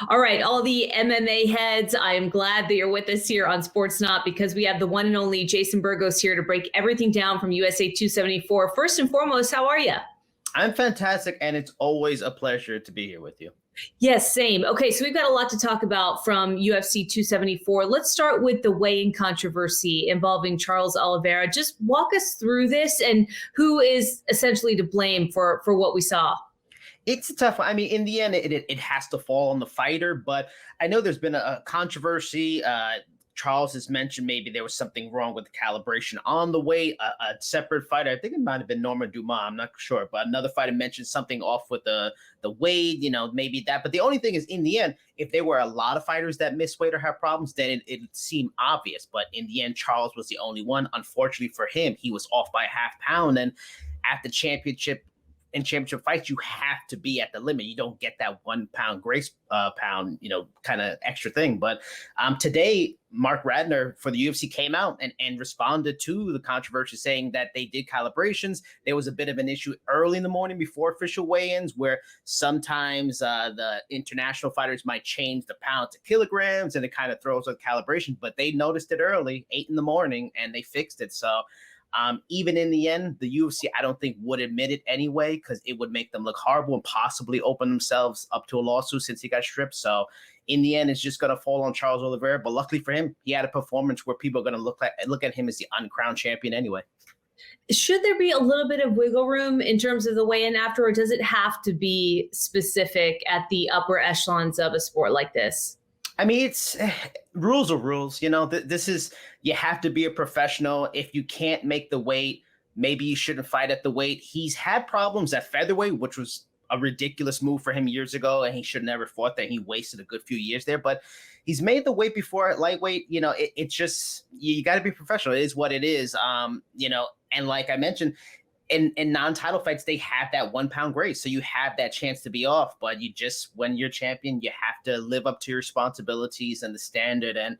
All right, all the MMA heads, I am glad that you're with us here on Sportsnaut because we have the one and only Jason Burgos here to break everything down from USA 274. First and foremost, how are you? I'm fantastic, and it's always a pleasure to be here with you. Yes, same. Okay, so we've got a lot to talk about from UFC 274. Let's start with the weigh-in controversy involving Charles Oliveira. Just walk us through this and who is essentially to blame for what we saw. It's a tough one. I mean, in the end, it has to fall on the fighter, but I know there's been a controversy. Charles has mentioned maybe there was something wrong with the calibration on the weight. A separate fighter, I think it might have been Norma Dumas, I'm not sure, but another fighter mentioned something off with the weight, maybe that. But the only thing is, in the end, if there were a lot of fighters that miss weight or have problems, then it seemed obvious. But in the end, Charles was the only one. Unfortunately for him, he was off by a half pound. And at the championship fights, you have to be at the limit. You don't get that 1 pound grace pound, kind of extra thing. But today, Mark Radner for the UFC came out and responded to the controversy, saying that they did calibrations. There was a bit of an issue early in the morning before official weigh-ins where sometimes the international fighters might change the pound to kilograms and it kind of throws a calibration, but they noticed it early, 8 in the morning, and they fixed it. So even in the end, the UFC, I don't think would admit it anyway, because it would make them look horrible and possibly open themselves up to a lawsuit since he got stripped. So in the end, it's just going to fall on Charles Oliveira. But luckily for him, he had a performance where people are going to look at him as the uncrowned champion anyway. Should there be a little bit of wiggle room in terms of the weigh-in after, or does it have to be specific at the upper echelons of a sport like this? I mean, it's rules are rules. This is, you have to be a professional. If you can't make the weight, maybe you shouldn't fight at the weight. He's had problems at featherweight, which was a ridiculous move for him years ago, and he should never fought that. He wasted a good few years there, but he's made the weight before at lightweight. It's just, you got to be professional. It is what it is. And like I mentioned, in non-title fights, they have that 1 pound grace. So you have that chance to be off, but when you're champion, you have to live up to your responsibilities and the standard. And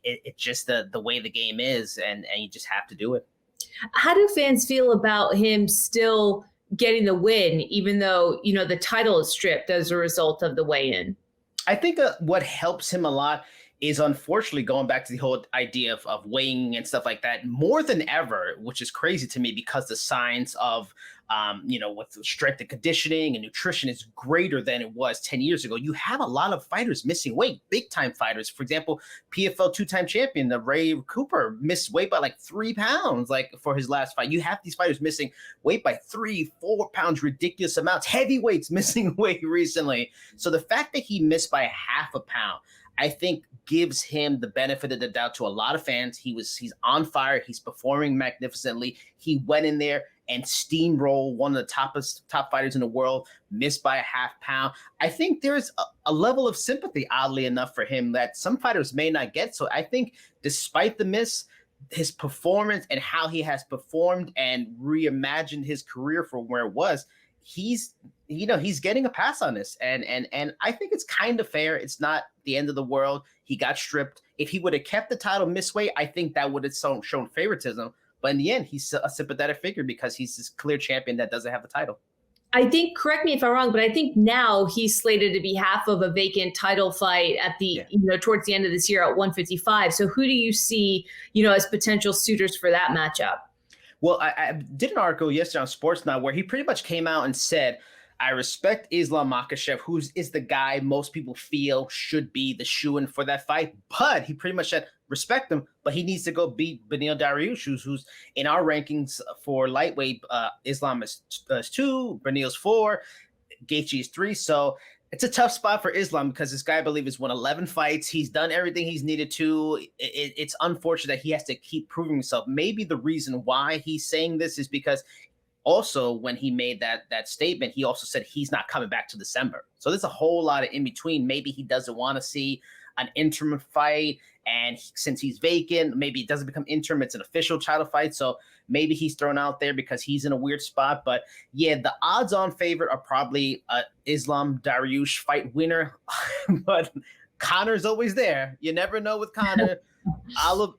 it's just the way the game is, and you just have to do it. How do fans feel about him still getting the win, even though, the title is stripped as a result of the weigh-in? I think what helps him a lot is, unfortunately, going back to the whole idea of weighing and stuff like that more than ever, which is crazy to me because the science of, with strength and conditioning and nutrition is greater than it was 10 years ago. You have a lot of fighters missing weight, big time fighters. For example, PFL 2-time champion, Ray Cooper, missed weight by like 3 pounds, like for his last fight. You have these fighters missing weight by 3-4 pounds, ridiculous amounts. Heavyweights missing weight recently. So the fact that he missed by half a pound, I think, gives him the benefit of the doubt to a lot of fans. He's on fire. He's performing magnificently. He went in there and steamrolled one of the top fighters in the world, missed by a half pound. I think there's a level of sympathy, oddly enough, for him that some fighters may not get. So I think despite the miss, his performance and how he has performed and reimagined his career from where it was, he's getting a pass on this. And I think it's kind of fair. It's not the end of the world. He got stripped. If he would have kept the title miss weight, I think that would have shown favoritism. But in the end, he's a sympathetic figure because he's this clear champion that doesn't have the title. I think, correct me if I'm wrong, but I think now he's slated to be half of a vacant title fight at the, towards the end of this year at 155. So who do you see, as potential suitors for that matchup? Well, I did an article yesterday on Sportsnaut where he pretty much came out and said, I respect Islam Makhachev, who is the guy most people feel should be the shoo-in for that fight. But he pretty much said, respect him, but he needs to go beat Beneil Dariush, who's in our rankings for lightweight. Islam is 2, Beneil's 4, Gaethje is 3. So it's a tough spot for Islam because this guy, I believe, has won 11 fights. He's done everything he's needed to. It's unfortunate that he has to keep proving himself. Maybe the reason why he's saying this is because also, when he made that statement, he also said he's not coming back to December. So there's a whole lot of in between. Maybe he doesn't want to see an interim fight. And since he's vacant, maybe it doesn't become interim. It's an official title fight. So maybe he's thrown out there because he's in a weird spot. But yeah, the odds-on favorite are probably Islam Dariush fight winner. But Conor's always there. You never know with Conor.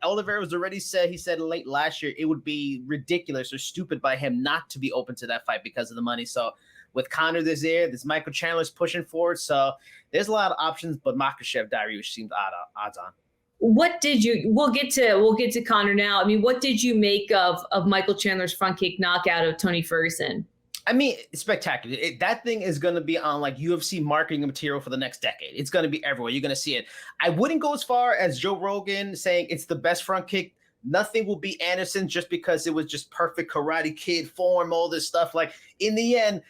Oliveira was already said, he said late last year, it would be ridiculous or stupid by him not to be open to that fight because of the money. So with Conor there's Michael Chandler's pushing forward. So there's a lot of options, but Makhachev Dariush seems odds on. What did you? We'll get to Conor now. I mean, what did you make of Michael Chandler's front kick knockout of Tony Ferguson? I mean, it's spectacular. That thing is going to be on like UFC marketing material for the next decade. It's going to be everywhere. You're going to see it. I wouldn't go as far as Joe Rogan saying it's the best front kick. Nothing will beat Anderson just because it was just perfect Karate Kid form, all this stuff. Like in the end,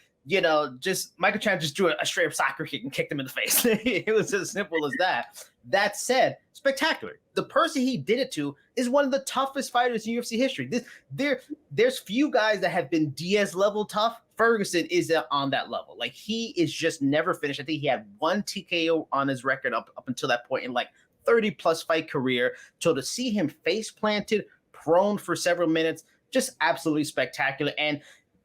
just Michael Chandler just drew a straight up soccer kick and kicked him in the face. It was as simple as that. That said, spectacular. The person he did it to is one of the toughest fighters in UFC history. There's few guys that have been Diaz level tough. Ferguson is on that level. Like he is just never finished. I think he had one TKO on his record up until that point in like 30 plus fight career. So to see him face planted, prone for several minutes, just absolutely spectacular. And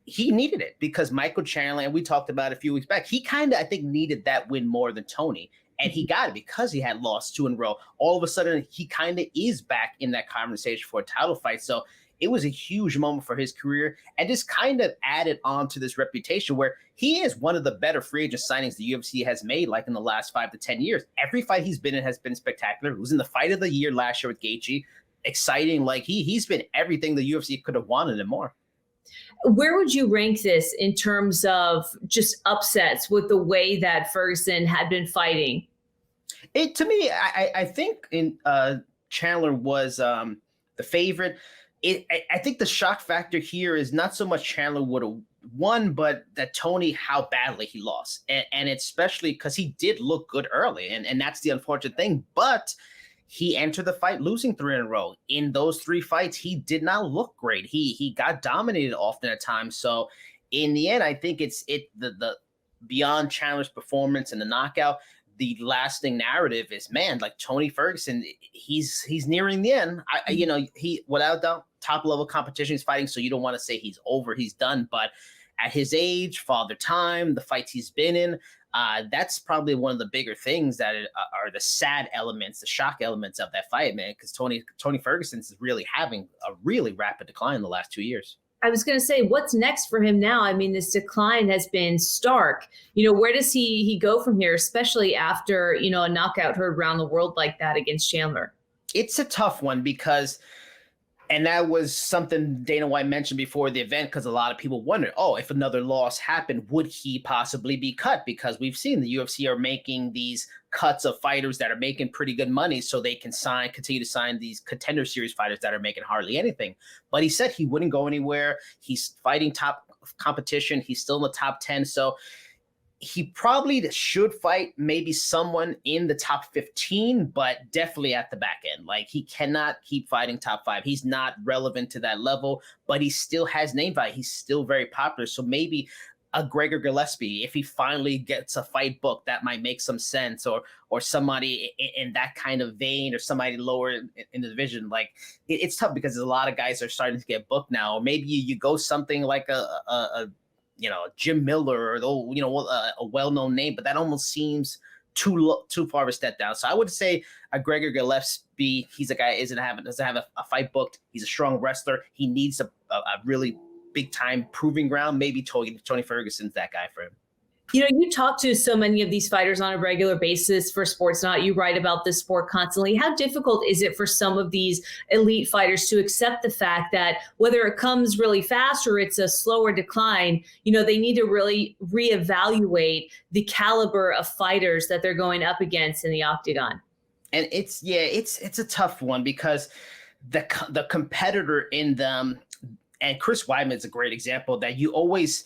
he needed it because Michael Chandler, and we talked about it a few weeks back, he kind of, I think, needed that win more than Tony. And he got it because he had lost 2 in a row. All of a sudden, he kind of is back in that conversation for a title fight. So it was a huge moment for his career and just kind of added on to this reputation where he is one of the better free agent signings the UFC has made, like in the last 5 to 10 years. Every fight he's been in has been spectacular. He was in the fight of the year last year with Gaethje. Exciting. Like he's been everything the UFC could have wanted and more. Where would you rank this in terms of just upsets with the way that Ferguson had been fighting? To me, I think Chandler was the favorite. I think the shock factor here is not so much Chandler would have won, but that Tony, how badly he lost. And especially because he did look good early. And that's the unfortunate thing. But he entered the fight losing 3 in a row. In those 3 fights, he did not look great. He got dominated often at times. So in the end, I think it's the beyond Chandler's performance and the knockout, the lasting narrative is, man, like Tony Ferguson, he's nearing the end. He without doubt top level competition he's fighting. So you don't want to say he's over, he's done. But at his age, father time, the fights he's been in, that's probably one of the bigger things that are the sad elements, the shock elements of that fight, man. Because Tony Ferguson is really having a really rapid decline in the last 2 years. I was going to say, what's next for him now? I mean, this decline has been stark. Where does he go from here, especially after, a knockout heard around the world like that against Chandler? It's a tough one because, and that was something Dana White mentioned before the event, because a lot of people wondered, if another loss happened, would he possibly be cut? Because we've seen the UFC are making these cuts of fighters that are making pretty good money so they can continue to sign these contender series fighters that are making hardly anything. But he said he wouldn't go anywhere. He's fighting top competition. He's still in the top 10. So he probably should fight maybe someone in the top 15, but definitely at the back end. Like he cannot keep fighting top 5. He's not relevant to that level, but he still has name value. He's still very popular. So maybe a Gregor Gillespie, if he finally gets a fight book, that might make some sense, or somebody in that kind of vein, or somebody lower in the division. Like it's tough because there's a lot of guys that are starting to get booked now. Or maybe you go something like a Jim Miller, or a well-known name, but that almost seems too far of a step down. So I would say a Gregor Gillespie. He's a guy doesn't have a fight booked. He's a strong wrestler. He needs a really big time proving ground. Maybe Tony Ferguson's that guy for him. You talk to so many of these fighters on a regular basis for Sportsnaut. You write about this sport constantly. How difficult is it for some of these elite fighters to accept the fact that whether it comes really fast or it's a slower decline, they need to really reevaluate the caliber of fighters that they're going up against in the octagon? And it's a tough one because the competitor in them, and Chris Weidman's a great example, that you always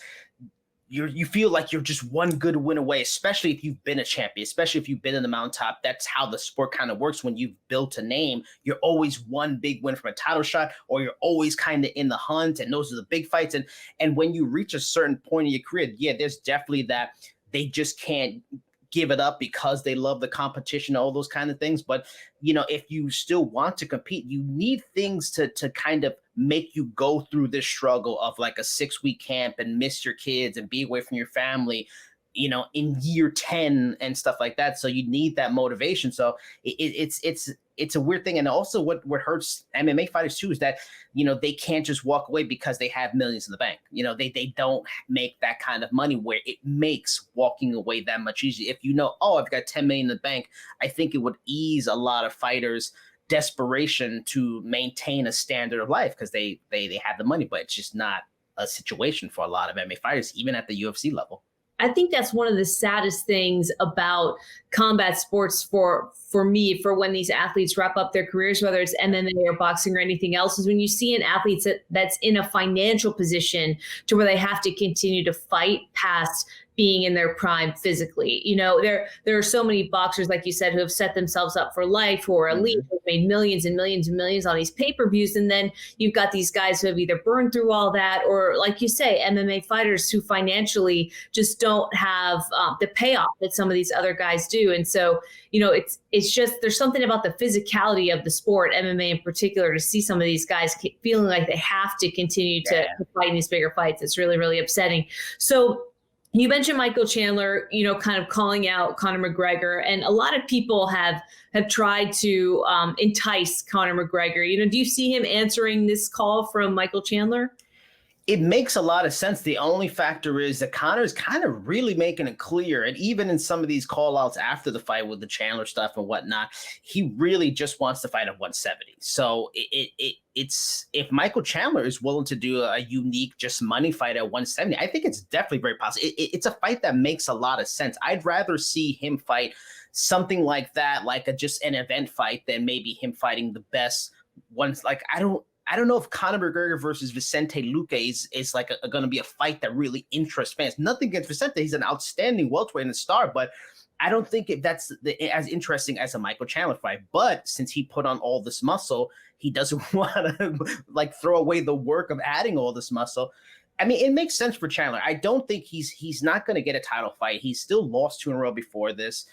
you feel like you're just one good win away, especially if you've been a champion, especially if you've been in the mountaintop. That's how the sport kind of works. When you've built a name, you're always one big win from a title shot, or you're always kind of in the hunt, and those are the big fights. And when you reach a certain point in your career, there's definitely that they just can't give it up because they love the competition, all those kind of things. But, if you still want to compete, you need things to kind of make you go through this struggle of like a 6-week camp and miss your kids and be away from your family, in year 10 and stuff like that. So you need that motivation. So it's it's a weird thing. And also what hurts MMA fighters too is that, they can't just walk away because they have millions in the bank. They don't make that kind of money where it makes walking away that much easier. If I've got 10 million in the bank, I think it would ease a lot of fighters' desperation to maintain a standard of life because they have the money, but it's just not a situation for a lot of MMA fighters, even at the UFC level. I think that's one of the saddest things about combat sports for me, for when these athletes wrap up their careers, whether it's MMA or boxing or anything else, is when you see an athlete that's in a financial position to where they have to continue to fight past being in their prime physically. There are so many boxers, like you said, who have set themselves up for life, who are elite, who've made millions and millions and millions on these pay-per-views. And then you've got these guys who have either burned through all that, or like you say, MMA fighters who financially just don't have the payoff that some of these other guys do. And so, it's just, there's something about the physicality of the sport, MMA in particular, to see some of these guys feeling like they have to continue to fight in these bigger fights. It's really, really upsetting. So, you mentioned Michael Chandler, kind of calling out Conor McGregor, and a lot of people have tried to entice Conor McGregor. Do you see him answering this call from Michael Chandler? It makes a lot of sense. The only factor is that Conor's kind of really making it clear, and even in some of these call outs after the fight with the Chandler stuff and whatnot, he really just wants to fight at 170. So it's if Michael Chandler is willing to do a unique just money fight at 170, I think it's definitely very possible. It's a fight that makes a lot of sense. I'd rather see him fight something like that, like just an event fight, than maybe him fighting the best ones. Like I don't know if Conor McGregor versus Vicente Luque is like going to be a fight that really interests fans. Nothing against Vicente. He's an outstanding welterweight and a star, but I don't think that's as interesting as a Michael Chandler fight. But since he put on all this muscle, he doesn't want to throw away the work of adding all this muscle. I mean, it makes sense for Chandler. I don't think he's not going to get a title fight. He's still lost 2 in a row before this.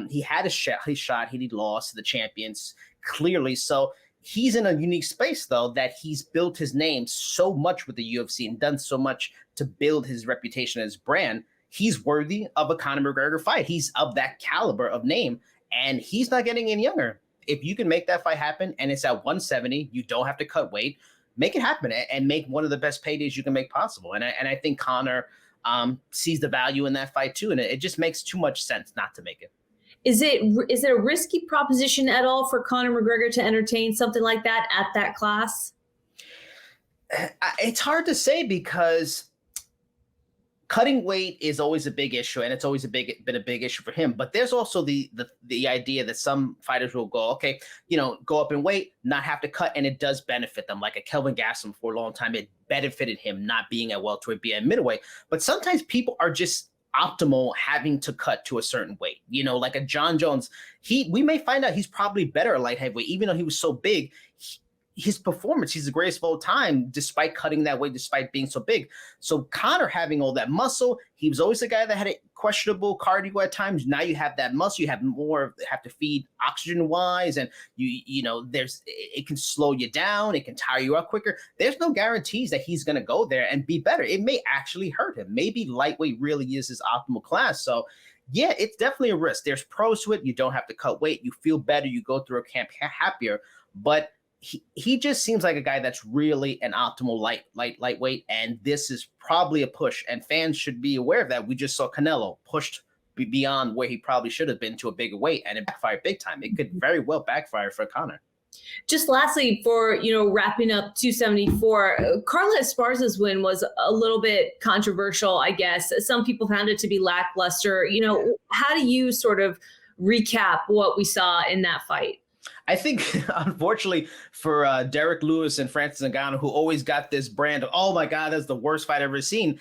He had his shot. He lost to the champions clearly. So he's in a unique space, though, that he's built his name so much with the UFC and done so much to build his reputation as brand. He's worthy of a Conor McGregor fight. He's of that caliber of name, and he's not getting any younger. If you can make that fight happen and it's at 170, you don't have to cut weight, make it happen and make one of the best paydays you can make possible. And I think Conor sees the value in that fight too, and it just makes too much sense not to make it. Is it a risky proposition at all for Conor McGregor to entertain something like that at that class? It's hard to say because cutting weight is always a big issue, and it's always been a big issue for him. But there's also the idea that some fighters will go, okay, go up in weight, not have to cut, and it does benefit them. Like a Kelvin Gastelum for a long time, it benefited him not being at welterweight, being at middleweight. But sometimes people are just optimal having to cut to a certain weight, like a John Jones. We may find out he's probably better at light heavyweight, even though he was so big. His performance, he's the greatest of all time, despite cutting that weight, despite being so big. So Conor having all that muscle, he was always a guy that had a questionable cardio at times. Now you have that muscle, you have to feed oxygen wise, and it can slow you down, it can tire you out quicker. There's no guarantees that he's going to go there and be better. It may actually hurt him. Maybe lightweight really is his optimal class. So yeah, it's definitely a risk. There's pros to it. You don't have to cut weight. You feel better. You go through a camp happier, but he just seems like a guy that's really an optimal lightweight, and this is probably a push, and fans should be aware of that. We just saw Canelo pushed beyond where he probably should have been to a bigger weight, and it backfired big time. It could very well backfire for Conor. Just lastly, for wrapping up 274, Carla Esparzas' win was a little bit controversial, I guess. Some people found it to be lackluster. How do you sort of recap what we saw in that fight? I think, unfortunately, for Derek Lewis and Francis Ngannou, who always got this brand of, oh my God, that's the worst fight I've ever seen,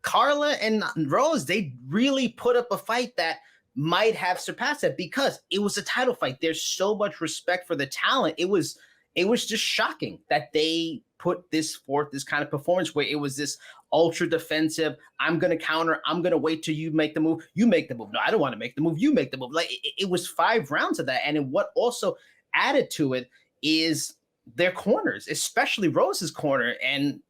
Carla and Rose, they really put up a fight that might have surpassed that because it was a title fight. There's so much respect for the talent. It was just shocking that they put this forth, this kind of performance where it was this ultra defensive. I'm going to counter. I'm going to wait till you make the move. You make the move. No, I don't want to make the move. You make the move. Like it was 5 rounds of that. And what also added to it is their corners, especially Rose's corner. And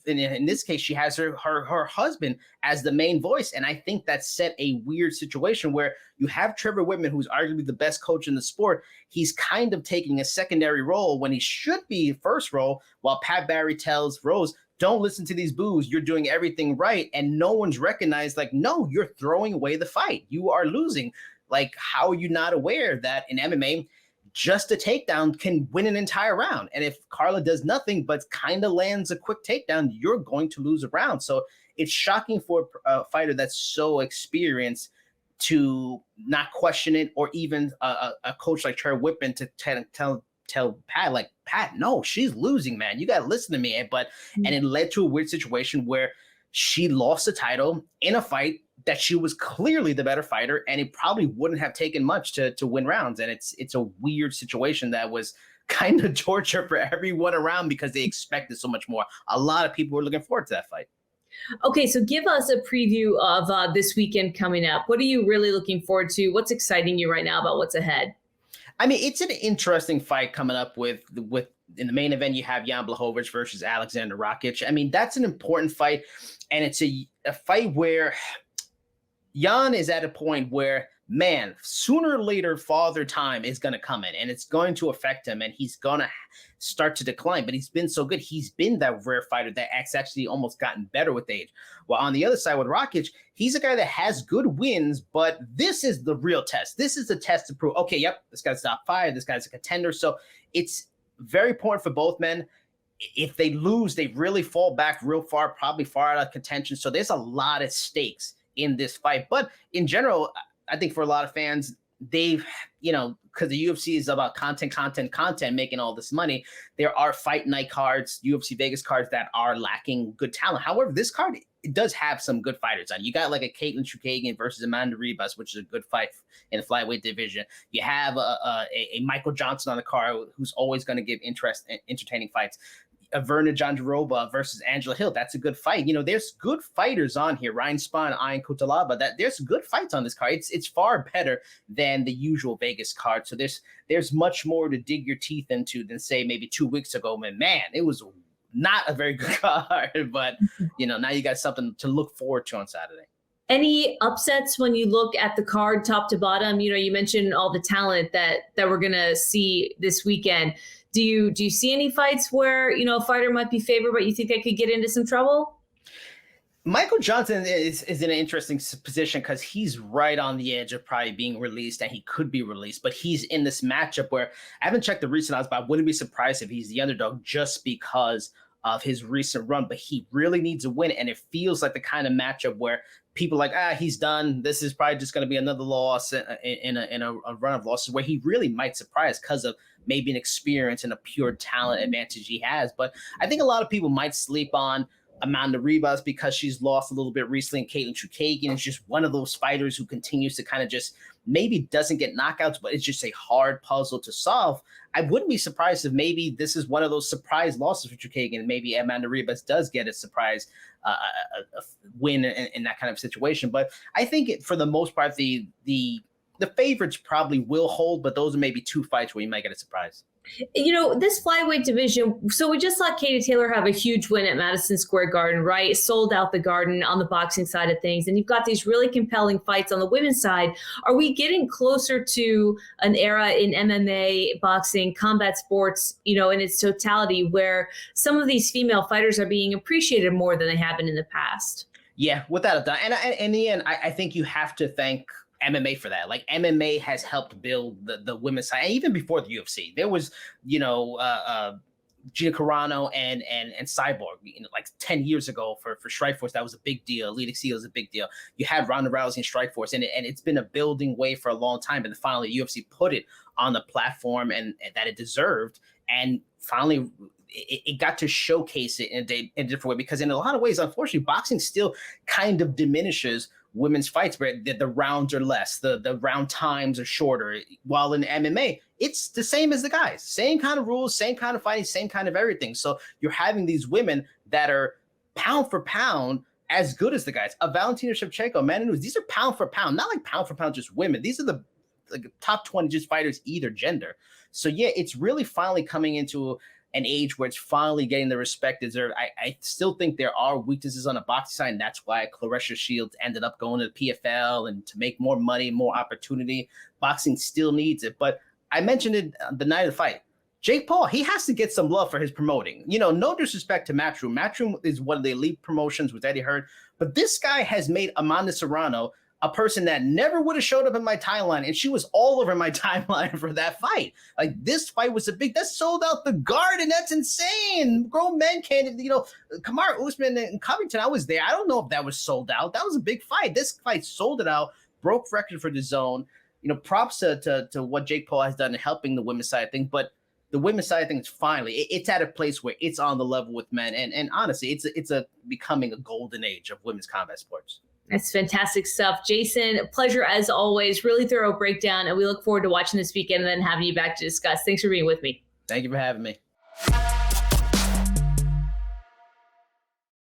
in this case, she has her husband as the main voice. And I think that set a weird situation where you have Trevor Whitman, who's arguably the best coach in the sport. He's kind of taking a secondary role when he should be first role, while Pat Barry tells Rose, don't listen to these boos. You're doing everything right. And no one's recognized, like, no, you're throwing away the fight. You are losing. Like, how are you not aware that in MMA, just a takedown can win an entire round? And if Carla does nothing but kind of lands a quick takedown, you're going to lose a round. So it's shocking for a fighter that's so experienced to not question it, or even a coach like Trevor Whitman to tell Pat, like, Pat, no, she's losing, man. You got to listen to me. And it led to a weird situation where she lost the title in a fight that she was clearly the better fighter, and it probably wouldn't have taken much to win rounds. And it's a weird situation that was kind of torture for everyone around because they expected so much more. A lot of people were looking forward to that fight. Okay, so give us a preview of this weekend coming up. What are you really looking forward to? What's exciting you right now about what's ahead? I mean, it's an interesting fight coming up with in the main event, you have Jan Blachowicz versus Alexander Rakic. I mean, that's an important fight, and it's a fight where Jan is at a point where, man, sooner or later, Father Time is going to come in, and it's going to affect him, and he's going to start to decline. But he's been so good. He's been that rare fighter that's actually almost gotten better with age. While on the other side with Rakic, he's a guy that has good wins, but this is the real test. This is the test to prove, okay, yep, this guy's top five. This guy's a contender. So it's very important for both men. If they lose, they really fall back real far, probably far out of contention. So there's a lot of stakes in this fight. But in general, I think for a lot of fans, they've, because the UFC is about content, making all this money. There are fight night cards, UFC Vegas cards that are lacking good talent. However, this card, it does have some good fighters on. You got like a Caitlin Chukagian versus Amanda Ribas, which is a good fight in the flyweight division. You have a Michael Johnson on the card, who's always going to give entertaining fights. Verna Jandiroba versus Angela Hill. That's a good fight. There's good fighters on here. Ryan Spahn, Ian Kutalaba. There's good fights on this card. It's far better than the usual Vegas card. So there's much more to dig your teeth into than, say, maybe 2 weeks ago. Man, it was not a very good card. But now you got something to look forward to on Saturday. Any upsets when you look at the card top to bottom? You mentioned all the talent that we're gonna see this weekend. Do you see any fights where, a fighter might be favored, but you think they could get into some trouble? Michael Johnson is in an interesting position because he's right on the edge of probably being released, and he could be released, but he's in this matchup where I haven't checked the recent odds, but I wouldn't be surprised if he's the underdog just because of his recent run, but he really needs a win. And it feels like the kind of matchup where people are like, he's done. This is probably just going to be another loss in a run of losses, where he really might surprise because of maybe an experience and a pure talent advantage he has. But I think a lot of people might sleep on Amanda Ribas because she's lost a little bit recently, and Caitlin Chukagian is just one of those fighters who continues to kind of just maybe doesn't get knockouts, but it's just a hard puzzle to solve. I wouldn't be surprised if maybe this is one of those surprise losses for Chukagian. Maybe Amanda Ribas does get a surprise a win in that kind of situation. But I think for the most part, the favorites probably will hold, but those are maybe two fights where you might get a surprise. This flyweight division, so we just saw Katie Taylor have a huge win at Madison Square Garden, right? Sold out the Garden on the boxing side of things. And you've got these really compelling fights on the women's side. Are we getting closer to an era in MMA, boxing, combat sports, in its totality, where some of these female fighters are being appreciated more than they have been in the past? Yeah, without a doubt. And in the end, I think you have to thank MMA for that. Like, MMA has helped build the women's side. And even before the UFC, there was, Gina Carano and Cyborg, like 10 years ago for Strikeforce. That was a big deal. Elite Exceed was a big deal. You had Ronda Rousey and Strikeforce, and it's been a building way for a long time. And finally, UFC put it on the platform and that it deserved. And finally, it got to showcase it in a different way, because in a lot of ways, unfortunately, boxing still kind of diminishes women's fights, where the rounds are less, the round times are shorter, while in MMA, it's the same as the guys. Same kind of rules, same kind of fighting, same kind of everything. So you're having these women that are pound for pound as good as the guys. Valentina Shevchenko, Amanda Nunes, these are pound for pound, not like pound for pound just women. These are the top 20 just fighters either gender. So yeah, it's really finally coming into an age where it's finally getting the respect deserved. I still think there are weaknesses on the boxing side, and that's why Claressa Shields ended up going to the PFL and to make more money, more opportunity. Boxing still needs it. But I mentioned it the night of the fight. Jake Paul, he has to get some love for his promoting. No disrespect to Matchroom. Matchroom is one of the elite promotions with Eddie Hearn. But this guy has made Amanda Serrano a person that never would have showed up in my timeline, and she was all over my timeline for that fight. Like, this fight was that sold out the Garden. That's insane. Grown men can't, Kamaru Usman and Covington, I was there. I don't know if that was sold out. That was a big fight. This fight sold it out, broke record for the zone. Props to what Jake Paul has done in helping the women's side of things, but the women's side of things, finally, it's at a place where it's on the level with men. And honestly, it's becoming a golden age of women's combat sports. That's fantastic stuff. Jason, pleasure as always. Really thorough breakdown. And we look forward to watching this weekend and then having you back to discuss. Thanks for being with me. Thank you for having me.